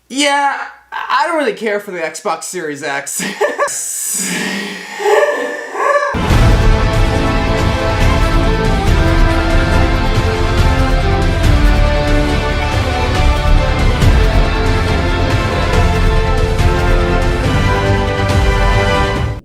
Yeah, I don't really care for the Xbox Series X.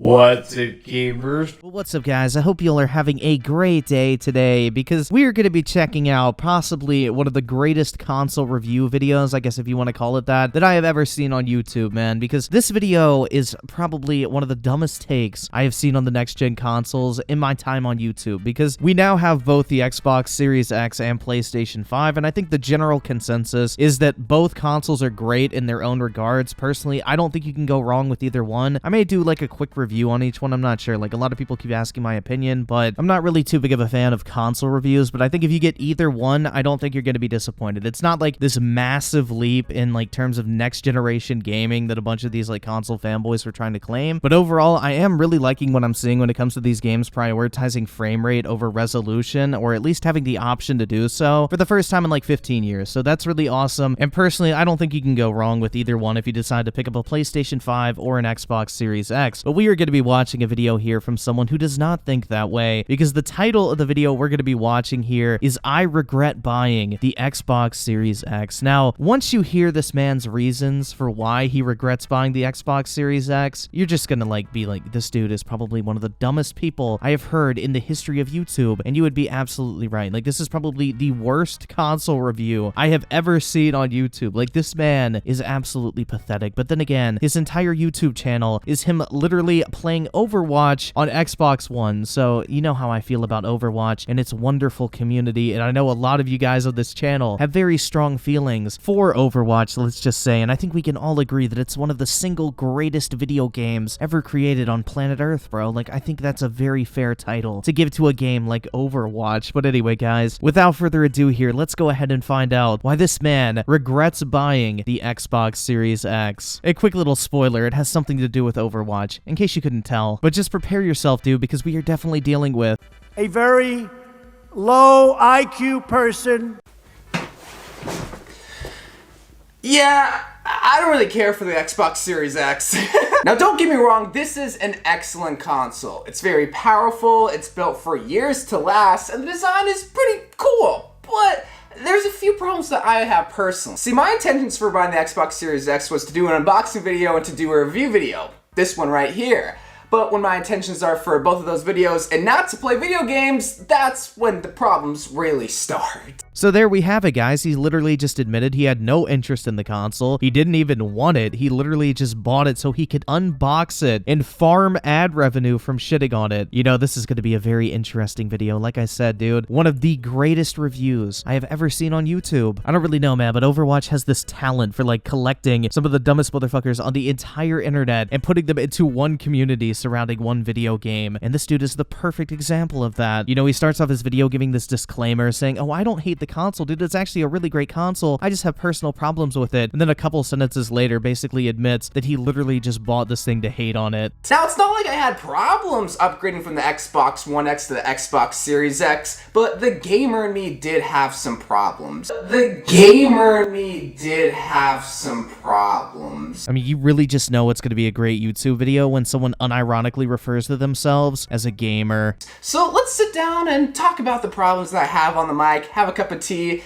What's it, gamers? Well, what's up, guys? I hope you all are having a great day today, because we are going to be checking out possibly one of the greatest console review videos, I guess if you want to call it that I have ever seen on YouTube, man, because this video is probably one of the dumbest takes I have seen on the next-gen consoles in my time on YouTube, because we now have both the Xbox Series X and PlayStation 5, and I think the general consensus is that both consoles are great in their own regards. Personally, I don't think you can go wrong with either one. I may do like a quick review on each one. I'm not sure. Like, a lot of people keep asking my opinion, but I'm not really too big of a fan of console reviews. But I think if you get either one, I don't think you're going to be disappointed. It's not like this massive leap in like terms of next generation gaming that a bunch of these like console fanboys were trying to claim. But overall, I am really liking what I'm seeing when it comes to these games prioritizing frame rate over resolution, or at least having the option to do so for the first time in like 15 years. So that's really awesome. And personally, I don't think you can go wrong with either one if you decide to pick up a PlayStation 5 or an Xbox Series X. But we are going to be watching a video here from someone who does not think that way, because the title of the video we're going to be watching here is "I regret buying the Xbox Series X." Now, once you hear this man's reasons for why he regrets buying the Xbox Series X, you're just gonna be like, this dude is probably one of the dumbest people I have heard in the history of YouTube, and you would be absolutely right. Like, this is probably the worst console review I have ever seen on YouTube. Like, this man is absolutely pathetic. But then again, his entire YouTube channel is him literally playing Overwatch on Xbox One, so you know how I feel about Overwatch and its wonderful community, and I know a lot of you guys on this channel have very strong feelings for Overwatch, let's just say, and I think we can all agree that it's one of the single greatest video games ever created on planet Earth, bro. Like, I think that's a very fair title to give to a game like Overwatch. But anyway, guys, without further ado here, let's go ahead and find out why this man regrets buying the Xbox Series X. A quick little spoiler, it has something to do with Overwatch, in case you couldn't tell. But just prepare yourself, dude, because we are definitely dealing with a very low IQ person. Yeah, I don't really care for the Xbox Series X. Now, don't get me wrong, this is an excellent console. It's very powerful, it's built for years to last, and the design is pretty cool, but there's a few problems that I have personally. See, my intentions for buying the Xbox Series X was to do an unboxing video and to do a review video. This one right here. But when my intentions are for both of those videos and not to play video games, that's when the problems really start. So there we have it, guys. He literally just admitted he had no interest in the console. He didn't even want it. He literally just bought it so he could unbox it and farm ad revenue from shitting on it. You know, this is going to be a very interesting video. Like I said, dude, one of the greatest reviews I have ever seen on YouTube. I don't really know, man, but Overwatch has this talent for like collecting some of the dumbest motherfuckers on the entire internet and putting them into one community surrounding one video game. And this dude is the perfect example of that. You know, he starts off his video giving this disclaimer saying, "Oh, I don't hate the console, dude. It's actually a really great console. I just have personal problems with it." And then a couple sentences later basically admits that he literally just bought this thing to hate on it. Now, it's not like I had problems upgrading from the Xbox One X to the Xbox Series X, but the gamer in me did have some problems. I mean, you really just know it's going to be a great YouTube video when someone unironically refers to themselves as a gamer. So let's sit down and talk about the problems that I have on the mic, have a cup of tea,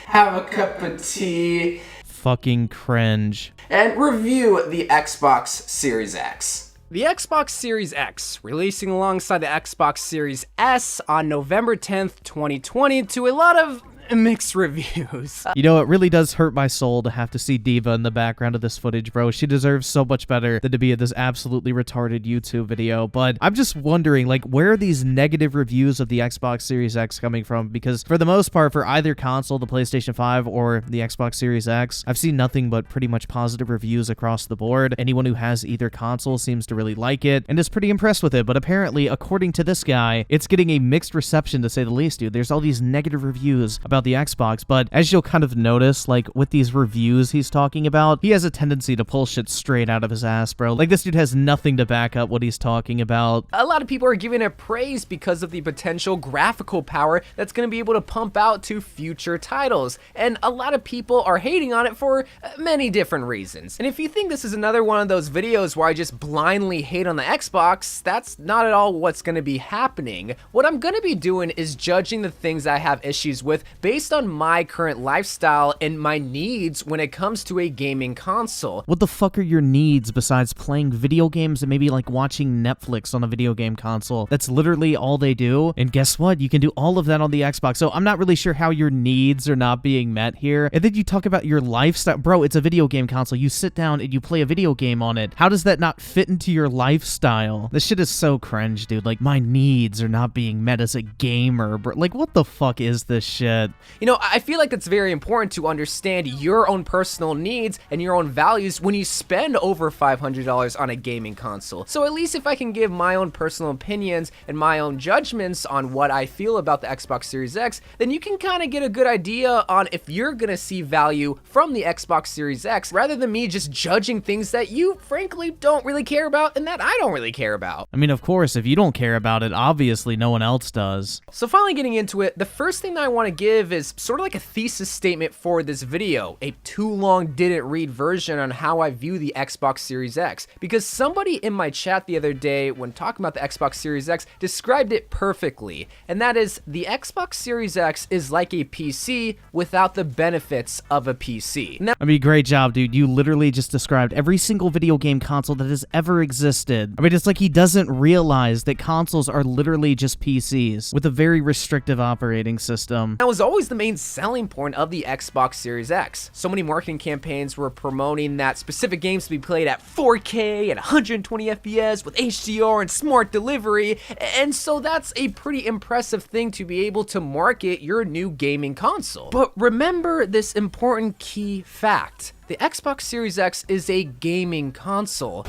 Fucking cringe. and review the Xbox Series X. The Xbox Series X, releasing alongside the Xbox Series S on November 10th, 2020, to a lot of mixed reviews. You know, it really does hurt my soul to have to see Diva in the background of this footage, bro. She deserves so much better than to be in this absolutely retarded YouTube video. But I'm just wondering, like, where are these negative reviews of the Xbox Series X coming from? Because for the most part, for either console, the PlayStation 5 or the Xbox Series X, I've seen nothing but pretty much positive reviews across the board. Anyone who has either console seems to really like it and is pretty impressed with it. But apparently, according to this guy, it's getting a mixed reception, to say the least, dude. There's all these negative reviews about about the Xbox, but as you'll kind of notice, like, with these reviews he's talking about, he has a tendency to pull shit straight out of his ass, bro. Like, this dude has nothing to back up what he's talking about. A lot of people are giving it praise because of the potential graphical power that's going to be able to pump out to future titles, and a lot of people are hating on it for many different reasons. And if you think this is another one of those videos where I just blindly hate on the Xbox, that's not at all what's going to be happening. What I'm going to be doing is judging the things I have issues with based on my current lifestyle and my needs when it comes to a gaming console. What the fuck are your needs besides playing video games and maybe like watching Netflix on a video game console? That's literally all they do. And guess what? You can do all of that on the Xbox. So I'm not really sure how your needs are not being met here. And then you talk about your lifestyle. Bro, it's a video game console. You sit down and you play a video game on it. How does that not fit into your lifestyle? This shit is so cringe, dude. Like, my needs are not being met as a gamer, bro. Like, what the fuck is this shit? You know, I feel like it's very important to understand your own personal needs and your own values when you spend over $500 on a gaming console. So at least if I can give my own personal opinions and my own judgments on what I feel about the Xbox Series X, then you can kind of get a good idea on if you're gonna see value from the Xbox Series X, rather than me just judging things that you frankly don't really care about and that I don't really care about. I mean, of course, if you don't care about it, obviously no one else does. So finally getting into it, the first thing that I want to give is sort of like a thesis statement for this video, a too long didn't read version on how I view the Xbox Series X, because somebody in my chat the other day when talking about the Xbox Series X described it perfectly, and that is the Xbox Series X is like a PC without the benefits of a PC. Now, I mean, great job, dude. You literally just described every single video game console that has ever existed. I mean, it's like he doesn't realize that consoles are literally just PCs with a very restrictive operating system. that was always the main selling point of the Xbox Series X. So many marketing campaigns were promoting that specific games to be played at 4K and 120 FPS with HDR and smart delivery, and so that's a pretty impressive thing to be able to market your new gaming console. But remember this important key fact: the Xbox Series X is a gaming console.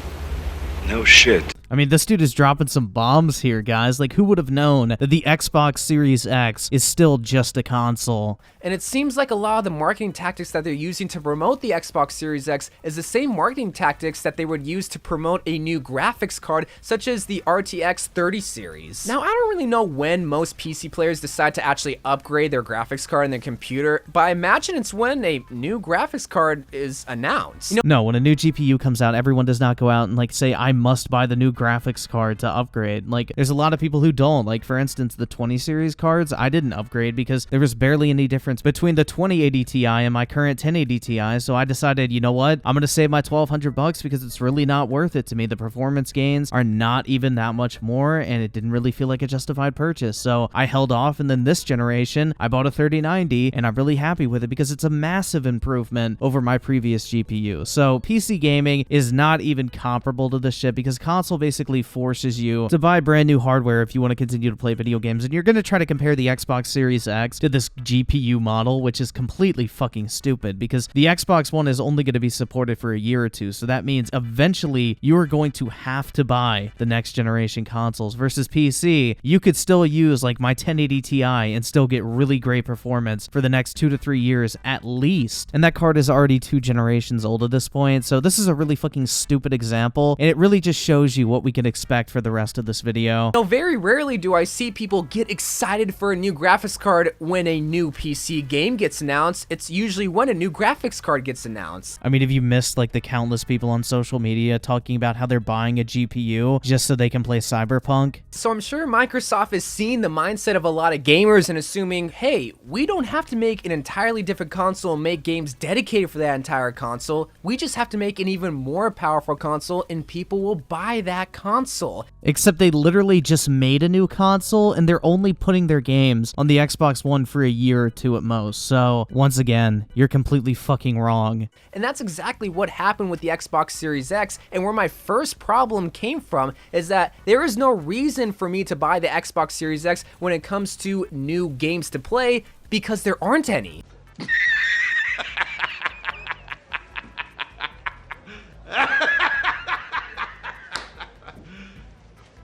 No shit. I mean, this dude is dropping some bombs here, guys. Like, who would have known that the Xbox Series X is still just a console? And it seems like a lot of the marketing tactics that they're using to promote the Xbox Series X is the same marketing tactics that they would use to promote a new graphics card, such as the RTX 30 series. Now, I don't really know when most PC players decide to actually upgrade their graphics card in their computer, but I imagine it's when a new graphics card is announced. You know, No, when a new GPU comes out, everyone does not go out and, like, say, I must buy the new graphics card to upgrade. Like, there's a lot of people who don't. Like, for instance, the 20 series cards, I didn't upgrade because there was barely any difference between the 2080 Ti and my current 1080 Ti, so I decided, you know what, I'm gonna save my $1,200 because it's really not worth it to me. The performance gains are not even that much more, and it didn't really feel like a justified purchase, so I held off. And then this generation, I bought a 3090, and I'm really happy with it because it's a massive improvement over my previous GPU. So PC gaming is not even comparable to this shit, because console basically forces you to buy brand new hardware if you want to continue to play video games, and you're going to try to compare the Xbox Series X to this GPU model, which is completely fucking stupid, because the Xbox One is only going to be supported for a year or two, so that means eventually you are going to have to buy the next generation consoles, versus PC, you could still use like my 1080 Ti and still get really great performance for the next 2 to 3 years at least, and that card is already 2 generations old at this point. So this is a really fucking stupid example, and it really just shows you what we can expect for the rest of this video. Now, very rarely do I see people get excited for a new graphics card when a new PC game gets announced. It's usually when a new graphics card gets announced. I mean, have you missed like the countless people on social media talking about how they're buying a GPU just so they can play Cyberpunk? So I'm sure Microsoft is seeing the mindset of a lot of gamers and assuming, hey, we don't have to make an entirely different console and make games dedicated for that entire console. We just have to make an even more powerful console and people will buy that console. Except they literally just made a new console and they're only putting their games on the Xbox One for a year or two at most. So once again, you're completely fucking wrong. And that's exactly what happened with the Xbox Series X, and where my first problem came from is that there is no reason for me to buy the Xbox Series X when it comes to new games to play, because there aren't any.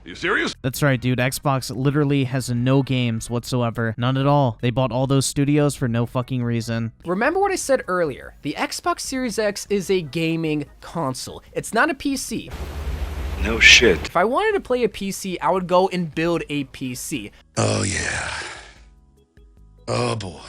You serious? That's right, dude. Xbox literally has no games whatsoever. None at all. They bought all those studios for no fucking reason. Remember what I said earlier. The Xbox Series X is a gaming console. It's not a PC. No shit. If I wanted to play a PC, I would go and build a PC. Oh, yeah. Oh, boy.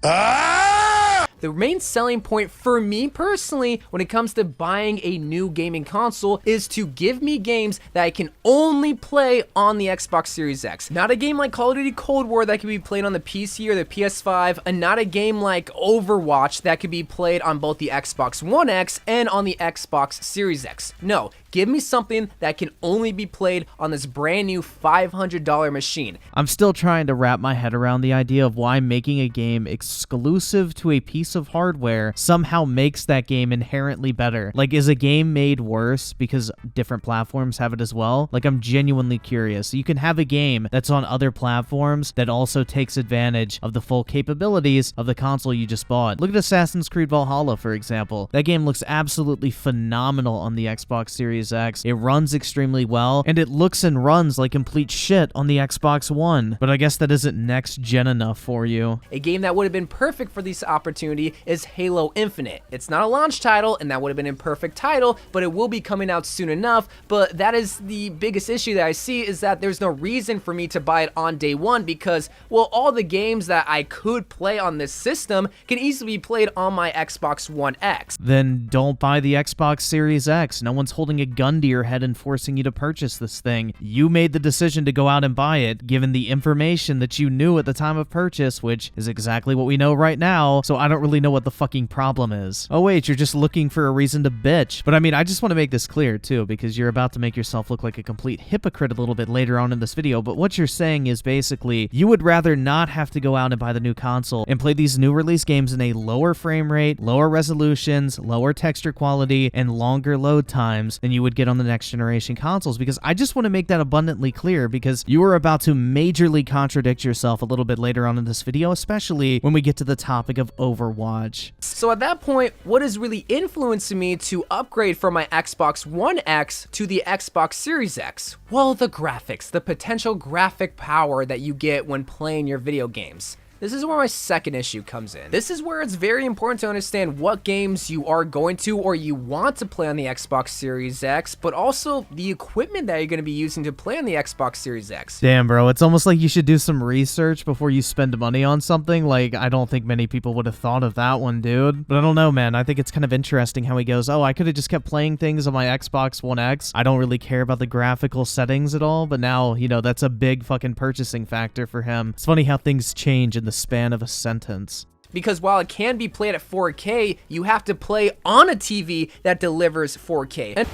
Ah! The main selling point for me personally when it comes to buying a new gaming console is to give me games that I can only play on the Xbox Series X. Not a game like Call of Duty Cold War that can be played on the PC or the PS5, and not a game like Overwatch that could be played on both the Xbox One X and on the Xbox Series X. No, give me something that can only be played on this brand new $500 machine. I'm still trying to wrap my head around the idea of why making a game exclusive to a piece of hardware somehow makes that game inherently better. Like, is a game made worse because different platforms have it as well? Like, I'm genuinely curious. You can have a game that's on other platforms that also takes advantage of the full capabilities of the console you just bought. Look at Assassin's Creed Valhalla, for example. That game looks absolutely phenomenal on the Xbox Series X. It runs extremely well, and it looks and runs like complete shit on the Xbox One. But I guess that isn't next gen enough for you. A game that would have been perfect for this opportunity is Halo Infinite. It's not a launch title, and that would have been a perfect title, but it will be coming out soon enough. But that is the biggest issue that I see, is that there's no reason for me to buy it on day one, because, well, all the games that I could play on this system can easily be played on my Xbox One X. Then don't buy the Xbox Series X. No one's holding a gun to your head and forcing you to purchase this thing. You made the decision to go out and buy it, given the information that you knew at the time of purchase, which is exactly what we know right now, so I don't really know what the fucking problem is. Oh wait, you're just looking for a reason to bitch. But I mean, I just want to make this clear too, because you're about to make yourself look like a complete hypocrite a little bit later on in this video, but what you're saying is basically, you would rather not have to go out and buy the new console and play these new release games in a lower frame rate, lower resolutions, lower texture quality, and longer load times than you would get on the next generation consoles, because I just want to make that abundantly clear, because you are about to majorly contradict yourself a little bit later on in this video, especially when we get to the topic of Overwatch. So at that point, what is really influencing me to upgrade from my Xbox One X to the Xbox Series X? Well, the graphics, the potential graphic power that you get when playing your video games. This is where my second issue comes in. This is where it's very important to understand what games you are going to or you want to play on the Xbox Series X, but also the equipment that you're going to be using to play on the Xbox Series X. Damn, bro, it's almost like you should do some research before you spend money on something. Like, I don't think many people would have thought of that one, dude. But I don't know, man. I think it's kind of interesting how he goes, oh, I could have just kept playing things on my Xbox One X. I don't really care about the graphical settings at all, but now, you know, that's a big fucking purchasing factor for him. It's funny how things change in the span of a sentence. Because while it can be played at 4K, you have to play on a TV that delivers 4K. And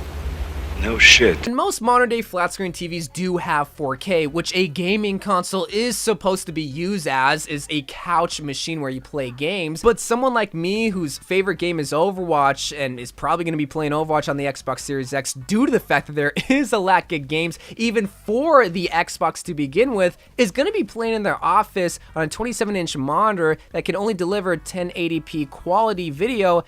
No shit. and most modern day flat screen TVs do have 4K, which a gaming console is supposed to be used as, is a couch machine where you play games. But someone like me, whose favorite game is Overwatch, and is probably going to be playing Overwatch on the Xbox Series X due to the fact that there is a lack of games, even for the Xbox to begin with, is going to be playing in their office on a 27-inch monitor that can only deliver 1080p quality video.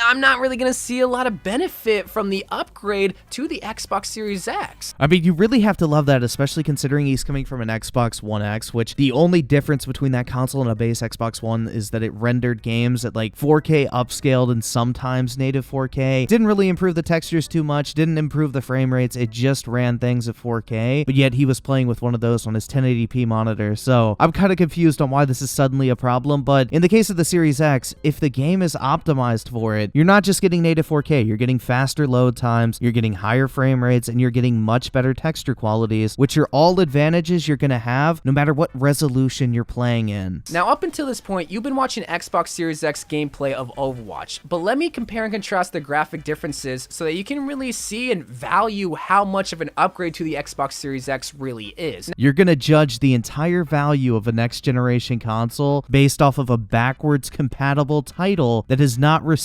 I'm not really going to see a lot of benefit from the upgrade to the Xbox Series X. I mean, you really have to love that, especially considering he's coming from an Xbox One X, which the only difference between that console and a base Xbox One is that it rendered games at like 4K upscaled and sometimes native 4K. Didn't really improve the textures too much, didn't improve the frame rates, it just ran things at 4K, but yet he was playing with one of those on his 1080p monitor. So I'm kind of confused on why this is suddenly a problem, but in the case of the Series X, if the game is optimized for it, you're not just getting native 4K, you're getting faster load times, you're getting higher frame rates, and you're getting much better texture qualities, which are all advantages you're going to have no matter what resolution you're playing in. Now, up until this point, you've been watching Xbox Series X gameplay of Overwatch, but let me compare and contrast the graphic differences so that you can really see and value how much of an upgrade to the Xbox Series X really is. You're going to judge the entire value of a next generation console based off of a backwards compatible title that has not received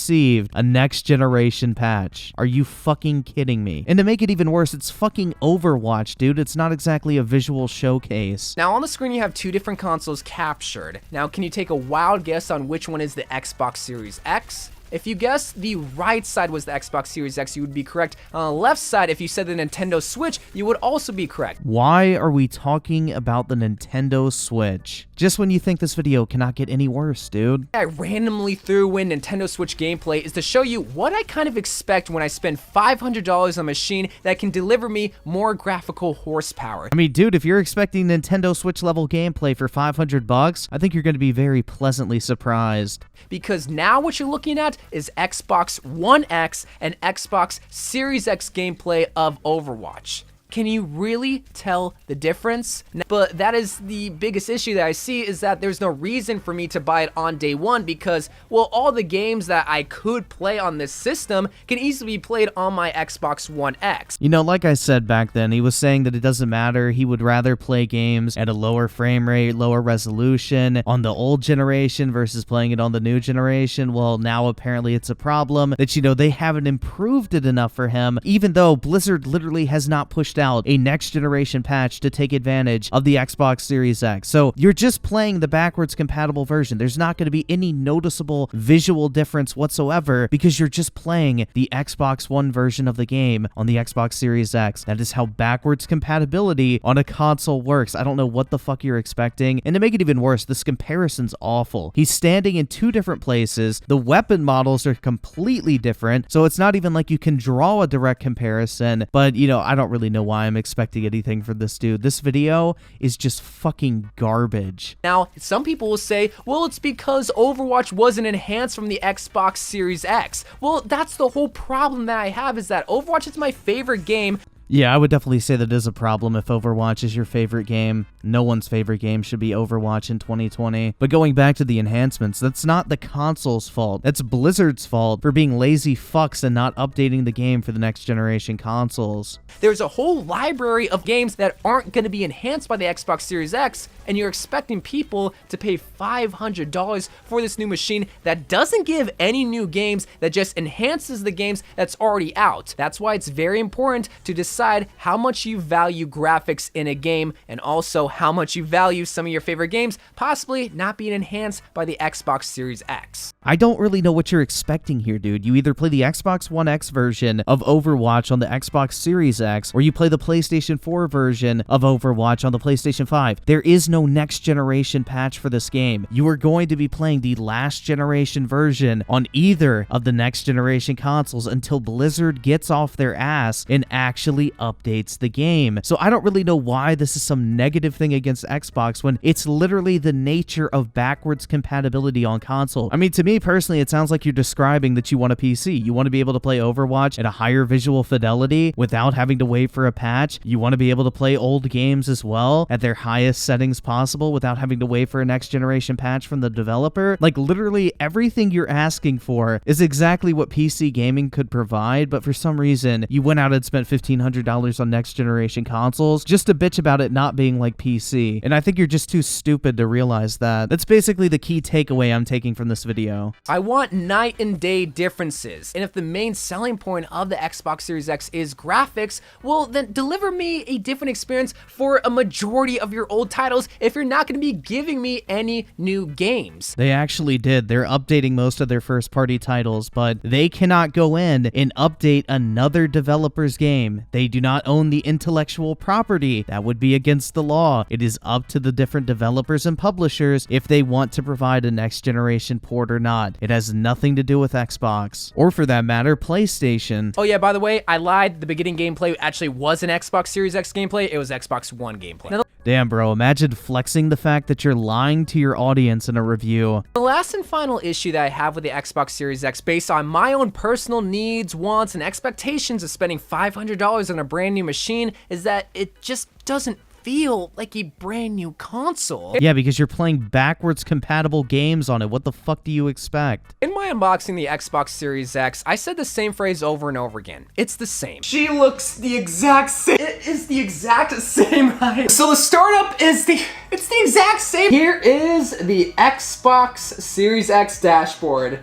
a next generation patch. Are you fucking kidding me? And to make it even worse, it's fucking Overwatch, dude. It's not exactly a visual showcase. Now on the screen you have two different consoles captured. Now can you take a wild guess on which one is the Xbox Series X? If you guessed the right side was the Xbox Series X, you would be correct. On the left side, if you said the Nintendo Switch, you would also be correct. Why are we talking about the Nintendo Switch? Just when you think this video cannot get any worse, dude. I randomly threw in Nintendo Switch gameplay is to show you what I kind of expect when I spend $500 on a machine that can deliver me more graphical horsepower. I mean, dude, if you're expecting Nintendo Switch level gameplay for $500, I think you're going to be very pleasantly surprised. Because now what you're looking at is Xbox One X and Xbox Series X gameplay of Overwatch. Can you really tell the difference? But that is the biggest issue that I see, is that there's no reason for me to buy it on day one because, well, all the games that I could play on this system can easily be played on my Xbox One X. You know, like I said back then, he was saying that it doesn't matter. He would rather play games at a lower frame rate, lower resolution on the old generation versus playing it on the new generation. Well, now apparently it's a problem that, you know, they haven't improved it enough for him, even though Blizzard literally has not pushed out a next generation patch to take advantage of the Xbox Series X. So you're just playing the backwards compatible version. There's not going to be any noticeable visual difference whatsoever because you're just playing the Xbox One version of the game on the Xbox Series X. That is how backwards compatibility on a console works. I don't know what the fuck you're expecting. And to make it even worse, this comparison's awful. He's standing in two different places. The weapon models are completely different. So it's not even like you can draw a direct comparison. But, you know, I don't really know why I'm expecting anything from this dude. This video is just fucking garbage. Now, some people will say, well, it's because Overwatch wasn't enhanced from the Xbox Series X. Well, that's the whole problem that I have, is that Overwatch is my favorite game. Yeah, I would definitely say that is a problem if Overwatch is your favorite game. No one's favorite game should be Overwatch in 2020. But going back to the enhancements, that's not the console's fault. That's Blizzard's fault for being lazy fucks and not updating the game for the next generation consoles. There's a whole library of games that aren't going to be enhanced by the Xbox Series X, and you're expecting people to pay $500 for this new machine that doesn't give any new games, that just enhances the games that's already out. That's why it's very important to decide how much you value graphics in a game, and also how much you value some of your favorite games possibly not being enhanced by the Xbox Series X. I don't really know what you're expecting here, dude. You either play the Xbox One X version of Overwatch on the Xbox Series X, or you play the PlayStation 4 version of Overwatch on the PlayStation 5. There is no next generation patch for this game. You are going to be playing the last generation version on either of the next generation consoles until Blizzard gets off their ass and actually updates the game. So I don't really know why this is some negative thing against Xbox when it's literally the nature of backwards compatibility on console. I mean, to me personally, it sounds like you're describing that you want a PC. You want to be able to play Overwatch at a higher visual fidelity without having to wait for a patch. You want to be able to play old games as well at their highest settings possible without having to wait for a next generation patch from the developer. Like, literally everything you're asking for is exactly what PC gaming could provide, but for some reason you went out and spent $1,500 on next generation consoles just to bitch about it not being like PC. And I think you're just too stupid to realize that. That's basically the key takeaway I'm taking from this video. I want night and day differences, and if the main selling point of the Xbox Series X is graphics, well, then deliver me a different experience for a majority of your old titles if you're not going to be giving me any new games. They actually did. They're updating most of their first party titles, but they cannot go in and update another developer's game. They do not own the intellectual property. That would be against the law. It is up to the different developers and publishers if they want to provide a next generation port or not. It has nothing to do with Xbox, or for that matter, PlayStation. Oh yeah, by the way, I lied. The beginning gameplay actually was an Xbox Series X gameplay. It was Xbox One gameplay. Now, Damn, bro, imagine flexing the fact that you're lying to your audience in a review. the last and final issue that I have with the Xbox Series X, based on my own personal needs, wants, and expectations of spending $500 on a brand new machine, is that it just doesn't feel like a brand new console. Yeah, because you're playing backwards compatible games on it. What the fuck do you expect? In my unboxing the Xbox Series X, I said the same phrase over and over again. It's the same. She looks the exact same. It is the exact same height. So the startup is it's the exact same. Here is the Xbox Series X dashboard.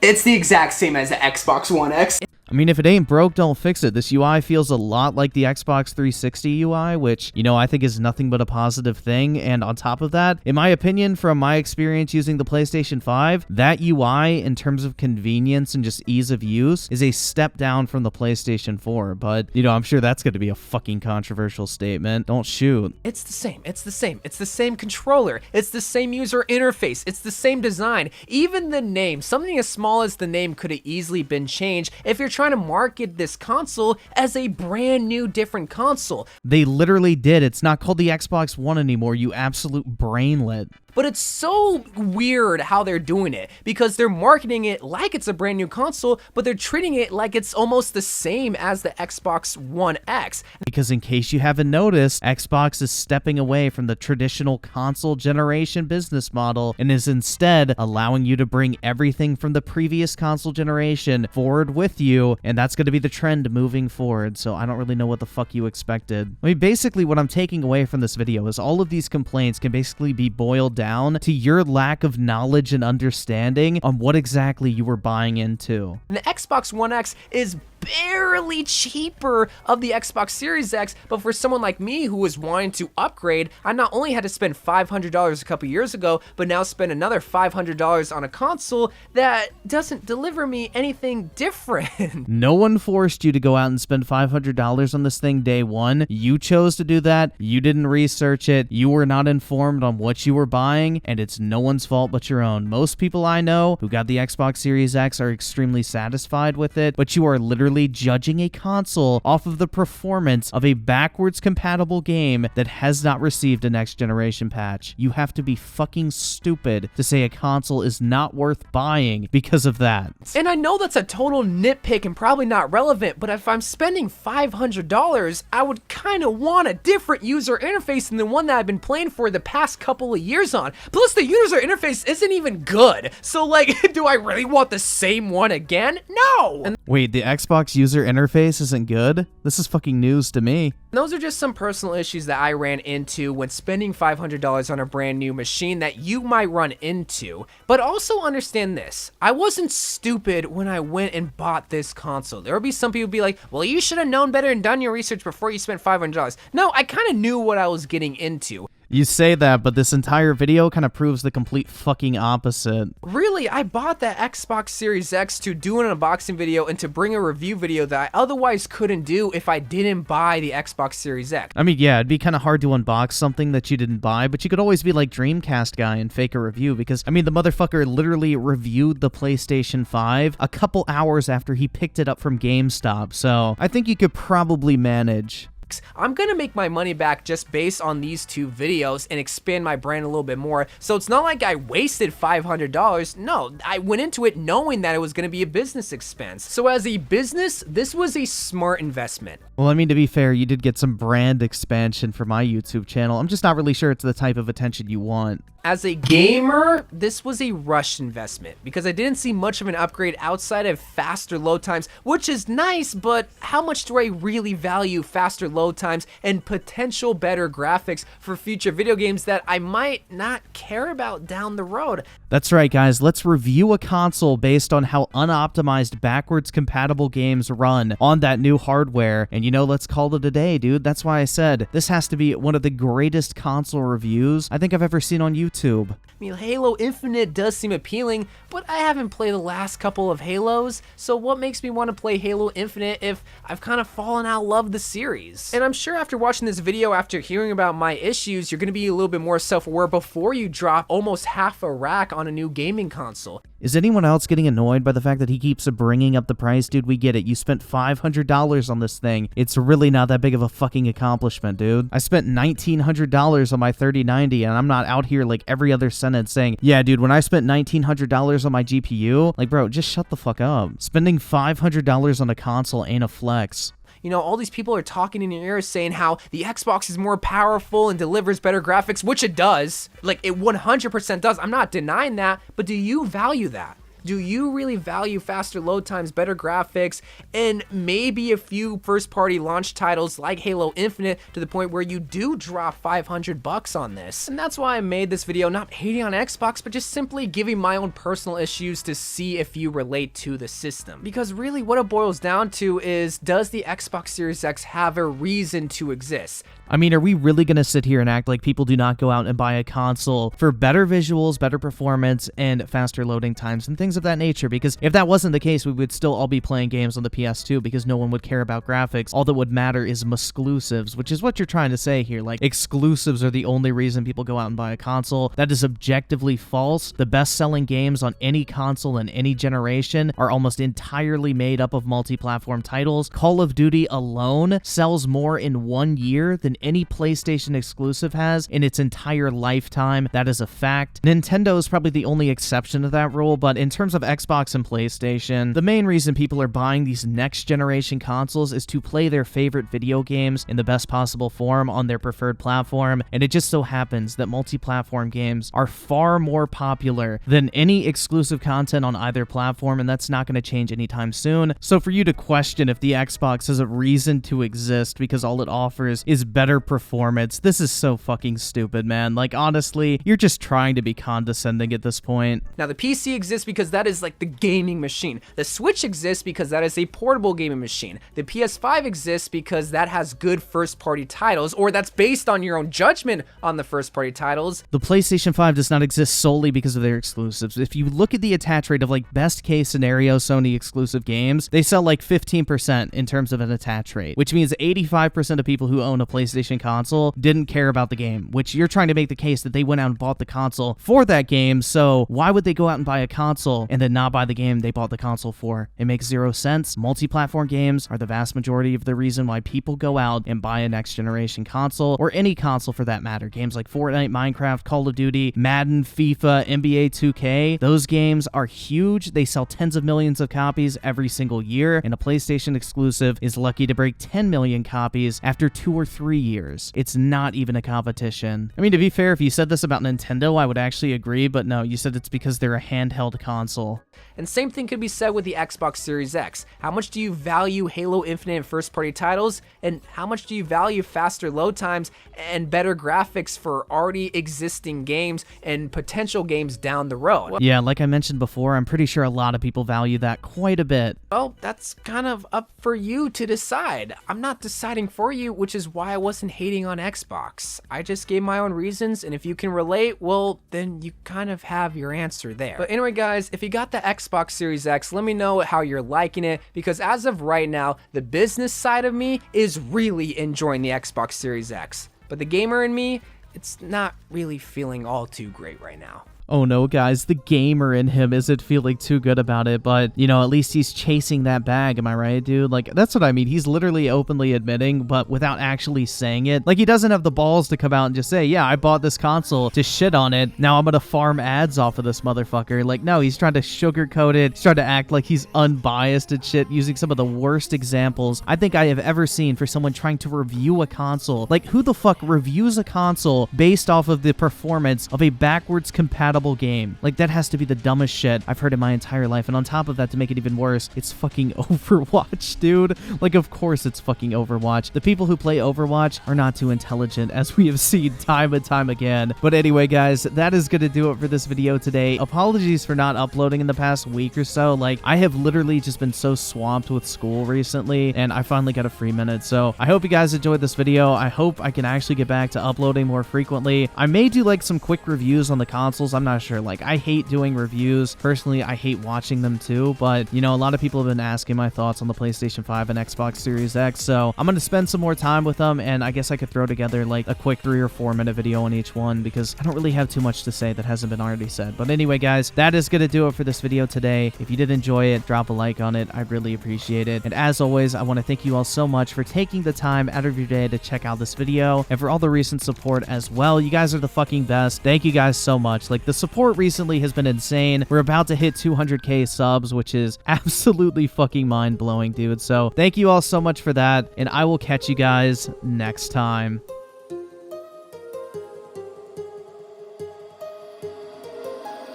It's the exact same as the Xbox One X. I mean, if it ain't broke, don't fix it. This UI feels a lot like the Xbox 360 UI, which, you know, I think is nothing but a positive thing. And on top of that, in my opinion, from my experience using the PlayStation 5, that UI, in terms of convenience and just ease of use, is a step down from the PlayStation 4. But, you know, I'm sure that's going to be a fucking controversial statement. Don't shoot. It's the same. It's the same. It's the same controller. It's the same user interface. It's the same design. Even the name, something as small as the name could have easily been changed if you're trying to market this console as a brand new different console. They literally did. It's not called the Xbox One anymore, you absolute brainlet. But it's so weird how they're doing it, because they're marketing it like it's a brand new console, but they're treating it like it's almost the same as the Xbox One X. Because in case you haven't noticed, Xbox is stepping away from the traditional console generation business model and is instead allowing you to bring everything from the previous console generation forward with you, and that's going to be the trend moving forward, so I don't really know what the fuck you expected. I mean, basically what I'm taking away from this video is all of these complaints can basically be boiled down to your lack of knowledge and understanding on what exactly you were buying into. And the Xbox One X is barely cheaper of the Xbox Series X, but for someone like me who was wanting to upgrade, I not only had to spend $500 a couple years ago, but now spend another $500 on a console that doesn't deliver me anything different. No one forced you to go out and spend $500 on this thing day one. You chose to do that. You didn't research it. You were not informed on what you were buying, and it's no one's fault but your own. Most people I know who got the Xbox Series X are extremely satisfied with it, but you are literally judging a console off of the performance of a backwards compatible game that has not received a next generation patch. You have to be fucking stupid to say a console is not worth buying because of that. And I know that's a total nitpick and probably not relevant, but if I'm spending $500, I would kind of want a different user interface than the one that I've been playing for the past couple of years on. Plus, the user interface isn't even good. So, like, do I really want the same one again? No! And wait, the Xbox user interface isn't good? This is fucking news to me. those are just some personal issues that I ran into when spending $500 on a brand new machine that you might run into. But also understand this, I wasn't stupid when I went and bought this console. There would be some people be like, well, you should have known better and done your research before you spent $500. No, I kind of knew what I was getting into. You say that, but this entire video kind of proves the complete fucking opposite. Really, I bought that Xbox Series X to do an unboxing video and to bring a review video that I otherwise couldn't do if I didn't buy the Xbox Series X. I mean, yeah, it'd be kind of hard to unbox something that you didn't buy, but you could always be like Dreamcast guy and fake a review because, I mean, the motherfucker literally reviewed the PlayStation 5 a couple hours after he picked it up from GameStop, so I think you could probably manage. I'm gonna make my money back just based on these two videos and expand my brand a little bit more. So it's not like I wasted $500. No, I went into it knowing that it was gonna be a business expense. So as a business, this was a smart investment. Well, I mean, to be fair, you did get some brand expansion for my YouTube channel. I'm just not really sure it's the type of attention you want. As a gamer, this was a rushed investment because I didn't see much of an upgrade outside of faster load times, which is nice, but how much do I really value faster load times and potential better graphics for future video games that I might not care about down the road? That's right, guys. Let's review a console based on how unoptimized backwards compatible games run on that new hardware. And you know, let's call it a day, dude. That's why I said this has to be one of the greatest console reviews I think I've ever seen on YouTube. I mean, Halo Infinite does seem appealing, but I haven't played the last couple of Halos, so what makes me want to play Halo Infinite if I've kind of fallen out of love with the series? And I'm sure after watching this video, after hearing about my issues, you're going to be a little bit more self-aware before you drop almost half a rack on a new gaming console. Is anyone else getting annoyed by the fact that he keeps bringing up the price? Dude, we get it. You spent $500 on this thing. It's really not that big of a fucking accomplishment, dude. I spent $1,900 on my 3090, and I'm not out here like every other sentence saying, yeah, dude, when I spent $1,900 on my GPU, like, bro, just shut the fuck up. Spending $500 on a console ain't a flex. You know, all these people are talking in your ear saying how the Xbox is more powerful and delivers better graphics, which it does. Like, it 100% does. I'm not denying that, but do you value that? do you really value faster load times, better graphics, and maybe a few first-party launch titles like Halo Infinite to the point where you do drop $500 on this? And that's why I made this video, not hating on Xbox, but just simply giving my own personal issues to see if you relate to the system. Because really what it boils down to is, does the Xbox Series X have a reason to exist? I mean, are we really going to sit here and act like people do not go out and buy a console for better visuals, better performance, and faster loading times and things of that nature? Because if that wasn't the case, we would still all be playing games on the PS2 because no one would care about graphics. All that would matter is exclusives, which is what you're trying to say here. Like, exclusives are the only reason people go out and buy a console. That is objectively false. The best-selling games on any console in any generation are almost entirely made up of multi-platform titles. Call of Duty alone sells more in 1 year than any PlayStation exclusive has in its entire lifetime. That is a fact. Nintendo is probably the only exception to that rule, but in terms of Xbox and PlayStation, the main reason people are buying these next generation consoles is to play their favorite video games in the best possible form on their preferred platform, and it just so happens that multi-platform games are far more popular than any exclusive content on either platform, and that's not going to change anytime soon. So for you to question if the Xbox has a reason to exist because all it offers is better performance, this is so fucking stupid, man. Like, honestly, you're just trying to be condescending at this point. Now, the PC exists because that is like the gaming machine. The Switch exists because that is a portable gaming machine. The PS5 exists because that has good first-party titles, or that's based on your own judgment on the first-party titles. The PlayStation 5 does not exist solely because of their exclusives. If you look at the attach rate of, like, best case scenario Sony exclusive games, they sell like 15% in terms of an attach rate, which means 85% of people who own a PlayStation console didn't care about the game, which you're trying to make the case that they went out and bought the console for that game. So why would they go out and buy a console and then not buy the game they bought the console for? It makes zero sense. Multi-platform games are the vast majority of the reason why people go out and buy a next generation console, or any console for that matter. Games like Fortnite, Minecraft, Call of Duty, Madden, FIFA, NBA 2K, those games are huge. They sell tens of millions of copies every single year, and a PlayStation exclusive is lucky to break 10 million copies after 2 or 3 years. It's not even a competition. I mean, to be fair, if you said this about Nintendo, I would actually agree, but no, you said it's because they're a handheld console. And same thing could be said with the Xbox Series X. How much do you value Halo Infinite and first-party titles? And how much do you value faster load times and better graphics for already existing games and potential games down the road? Yeah, like I mentioned before, I'm pretty sure a lot of people value that quite a bit. Well, that's kind of up for you to decide. I'm not deciding for you, which is why I wasn't hating on Xbox. I just gave my own reasons, and if you can relate, well, then you kind of have your answer there. But anyway, guys, if you got the Xbox Series X, let me know how you're liking it, because as of right now, the business side of me is really enjoying the Xbox Series X. But the gamer in me, it's not really feeling all too great right now. Oh no, guys, the gamer in him isn't feeling too good about it, but, you know, at least he's chasing that bag, am I right, dude? Like, that's what I mean. He's literally openly admitting, but without actually saying it. Like, he doesn't have the balls to come out and just say, yeah, I bought this console to shit on it. Now I'm gonna farm ads off of this motherfucker. Like, no, he's trying to sugarcoat it. He's trying to act like he's unbiased and shit, using some of the worst examples I think I have ever seen for someone trying to review a console. Like, who the fuck reviews a console based off of the performance of a backwards compatible game? Like, that has to be the dumbest shit I've heard in my entire life. And on top of that, to make it even worse, it's fucking Overwatch, dude. Like, of course it's fucking Overwatch. The people who play Overwatch are not too intelligent, as we have seen time and time again. But anyway, guys, that is gonna do it for this video today. Apologies for not uploading in the past week or so. Like, I have literally just been so swamped with school recently, and I finally got a free minute. So I hope you guys enjoyed this video. I hope I can actually get back to uploading more frequently. I may do like some quick reviews on the consoles. I'm not sure. Like, I hate doing reviews. Personally, I hate watching them too, but, you know, a lot of people have been asking my thoughts on the PlayStation 5 and Xbox Series X, so I'm going to spend some more time with them, and I guess I could throw together like a quick 3 or 4 minute video on each one, because I don't really have too much to say that hasn't been already said. But anyway, guys, that is going to do it for this video today. If you did enjoy it, drop a like on it. I'd really appreciate it. And as always, I want to thank you all so much for taking the time out of your day to check out this video, and for all the recent support as well. You guys are the fucking best. Thank you guys so much. Like, the support recently has been insane. We're about to hit 200k subs, which is absolutely fucking mind-blowing, dude. So thank you all so much for that, and I will catch you guys next time.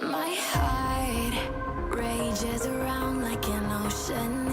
My heart races. changes around like an ocean.